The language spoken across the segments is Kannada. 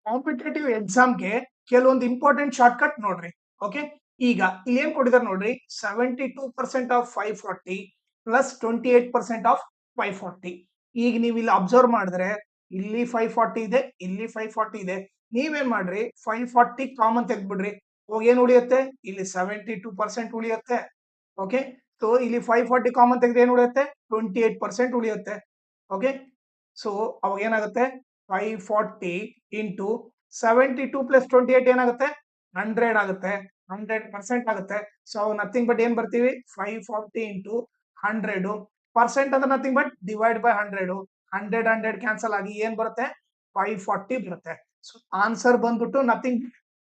ಕಾಂಪಿಟೇಟಿವ್ ಎಕ್ಸಾಮ್ಗೆ ಕೆಲವೊಂದು ಇಂಪಾರ್ಟೆಂಟ್ ಶಾರ್ಟ್ ಕಟ್ ನೋಡ್ರಿ. ಓಕೆ, ಈಗ ಇಲ್ಲಿ ಏನ್ ಕೊಟ್ಟಿದ್ದಾರೆ ನೋಡ್ರಿ, 72% ಆಫ್ 540 ಪ್ಲಸ್ 28% ಆಫ್ 540. ಈಗ ನೀವು ಇಲ್ಲಿ ಅಬ್ಸರ್ವ್ ಮಾಡಿದ್ರೆ ಇಲ್ಲಿ 540 ಇದೆ, ಇಲ್ಲಿ 540 ಇದೆ. ನೀವೇನ್ ಮಾಡ್ರಿ, 540 ಕಾಮನ್ ತೆಗೆದ್ಬಿಡ್ರಿ. ಹೋಗಿ ಏನ್ ಉಳಿಯುತ್ತೆ, ಇಲ್ಲಿ 72% ಉಳಿಯುತ್ತೆ. ಓಕೆ, ಸೊ ಇಲ್ಲಿ 540 ಕಾಮನ್ ತೆಗೆದ್ರೆ ಏನ್ ಉಳಿಯುತ್ತೆ, 28% ಉಳಿಯುತ್ತೆ. ಓಕೆ, ಸೊ ಅವಾಗ ಏನಾಗುತ್ತೆ, 540 ಇಂಟು 72 ಪ್ಲಸ್ 28 ಏನಾಗುತ್ತೆ, 100 ಆಗುತ್ತೆ. 100% ಆಗುತ್ತೆ. ಸೊ ನಥಿಂಗ್ ಬಟ್ ಏನ್ ಬರ್ತೀವಿ, 540 ಇಂಟು 100 ಪರ್ಸೆಂಟ್ ಅಂದ್ರೆ nothing but divide by 100. 100 cancel ಆಗಿ ಏನ್ ಬರುತ್ತೆ, 540 ಬರುತ್ತೆ. ಸೊ ಆನ್ಸರ್ ಬಂದ್ಬಿಟ್ಟು ನಥಿಂಗ್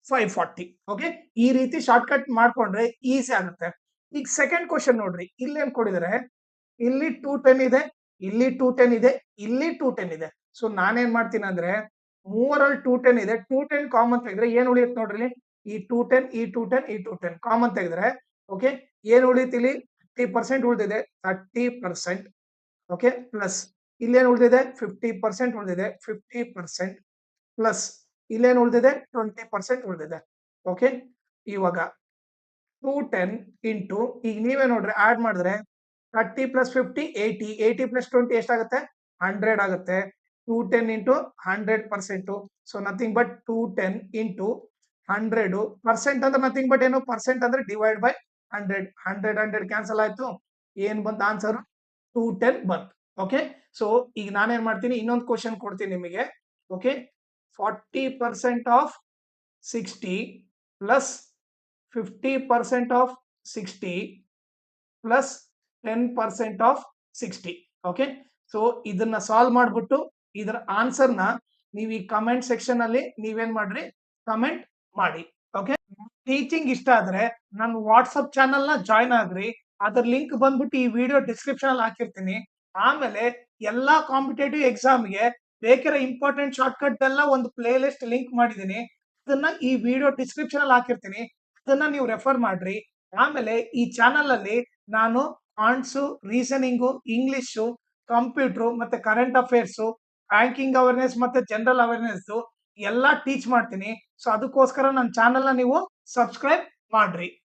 540. ಓಕೆ, ಈ ರೀತಿ ಶಾರ್ಟ್ ಕಟ್ ಮಾಡ್ಕೊಂಡ್ರೆ ಈಸಿ ಆಗುತ್ತೆ. ಈಗ ಸೆಕೆಂಡ್ ಕ್ವಶನ್ ನೋಡ್ರಿ, ಇಲ್ಲಿ ಏನ್ ಕೊಡಿದರೆ, ಇಲ್ಲಿ 210 ಇದೆ, ಇಲ್ಲಿ 210 ಇದೆ, ಇಲ್ಲಿ 210 ಇದೆ. ಸೊ ನಾನೇನ್ ಮಾಡ್ತೀನಿ ಅಂದ್ರೆ, ಮೂವರಲ್ಲಿ 210 ಇದೆ, 210 ಕಾಮನ್ ತೆಗೆದ್ರೆ ಏನ್ ಉಳಿಯುತ್ತೆ ನೋಡ್ರಿ, ಈ 210 ಈ 210 ಈ 210 ಕಾಮನ್ ತೆಗೆದ್ರೆ ಓಕೆ ಏನ್ ಉಳಿಯುತ್ತೆ, ಇಲ್ಲಿ 30% ಉಳಿದಿದೆ, 30%. ಓಕೆ, ಪ್ಲಸ್ ಇಲ್ಲೇನ್ ಉಳಿದಿದೆ, 50% ಉಳಿದಿದೆ, 50% ಪ್ಲಸ್ ಇಲ್ಲೇನ್ ಉಳಿದಿದೆ, 20% ಉಳಿದಿದೆ. ಓಕೆ, ಇವಾಗ 210 ಇಂಟು ಈಗ ನೀವೇ ನೋಡ್ರಿ ಆಡ್ ಮಾಡಿದ್ರೆ 30 ಪ್ಲಸ್ 50 80, 80 ಪ್ಲಸ್ 20 ಎಷ್ಟಾಗುತ್ತೆ, 100 ಆಗುತ್ತೆ. 210 into 100%. So nothing but 210 into 100 percent ಅಂದ್ರೆ ನಥಿಂಗ್ ಬಟ್ ಏನು, ಪರ್ಸೆಂಟ್ ಅಂದ್ರೆ ಡಿವೈಡ್ ಬೈ 100. 100 ಕ್ಯಾನ್ಸಲ್ ಆಯ್ತು, ಏನ್ ಬಂತು ಆನ್ಸರ್, 210 ಬಂತು. ಓಕೆ, ಸೊ ಈಗ ನಾನೇನ್ ಮಾಡ್ತೀನಿ, ಇನ್ನೊಂದು ಕ್ವಶನ್ ಕೊಡ್ತೀನಿ ನಿಮಗೆ. Okay, 40% of 60 plus 50% of 60 plus 10% of 60. Okay, so ಇದನ್ನ ಸಾಲ್ವ್ ಮಾಡ್ಬಿಟ್ಟು ಇದರ ಆನ್ಸರ್ ನ ನೀವು ಈ ಕಮೆಂಟ್ ಸೆಕ್ಷನ್ ಅಲ್ಲಿ ನೀವೇನ್ ಮಾಡ್ರಿ, ಕಮೆಂಟ್ ಮಾಡಿ. ಓಕೆ, ಟೀಚಿಂಗ್ ಇಷ್ಟ ಆದ್ರೆ ನನ್ನ ವಾಟ್ಸ್ಆಪ್ ಚಾನಲ್ ನ ಜಾಯ್ನ್ ಆಗ್ರಿ. ಅದ್ರ ಲಿಂಕ್ ಬಂದ್ಬಿಟ್ಟು ಈ ವಿಡಿಯೋ ಡಿಸ್ಕ್ರಿಪ್ಷನ್ ಅಲ್ಲಿ ಹಾಕಿರ್ತೀನಿ. ಆಮೇಲೆ ಎಲ್ಲಾ ಕಾಂಪಿಟೇಟಿವ್ ಎಕ್ಸಾಮ್ಗೆ ಬೇಕಿರೋ ಇಂಪಾರ್ಟೆಂಟ್ ಶಾರ್ಟ್ ಕಟ್ ಎಲ್ಲ ಒಂದು ಪ್ಲೇ ಲಿಸ್ಟ್ ಲಿಂಕ್ ಮಾಡಿದೀನಿ. ಅದನ್ನ ಈ ವಿಡಿಯೋ ಡಿಸ್ಕ್ರಿಪ್ಷನ್ ಅಲ್ಲಿ ಹಾಕಿರ್ತೀನಿ, ಅದನ್ನ ನೀವು ರೆಫರ್ ಮಾಡ್ರಿ. ಆಮೇಲೆ ಈ ಚಾನಲ್ ಅಲ್ಲಿ ನಾನು ಆನ್ಸು, ರೀಸನಿಂಗು, ಇಂಗ್ಲಿಷು, ಕಂಪ್ಯೂಟರ್ ಮತ್ತೆ ಕರೆಂಟ್ ಅಫೇರ್ಸ್, ಬ್ಯಾಂಕಿಂಗ್ ಅವೇರ್ನೆಸ್ ಮತ್ತೆ ಜನರಲ್ ಅವೇರ್ನೆಸ್ ಎಲ್ಲಾ ಟೀಚ್ ಮಾಡ್ತೀನಿ. ಸೊ ಅದಕ್ಕೋಸ್ಕರ ನನ್ನ ಚಾನಲ್ ನ ನೀವು ಸಬ್ಸ್ಕ್ರೈಬ್ ಮಾಡ್ರಿ.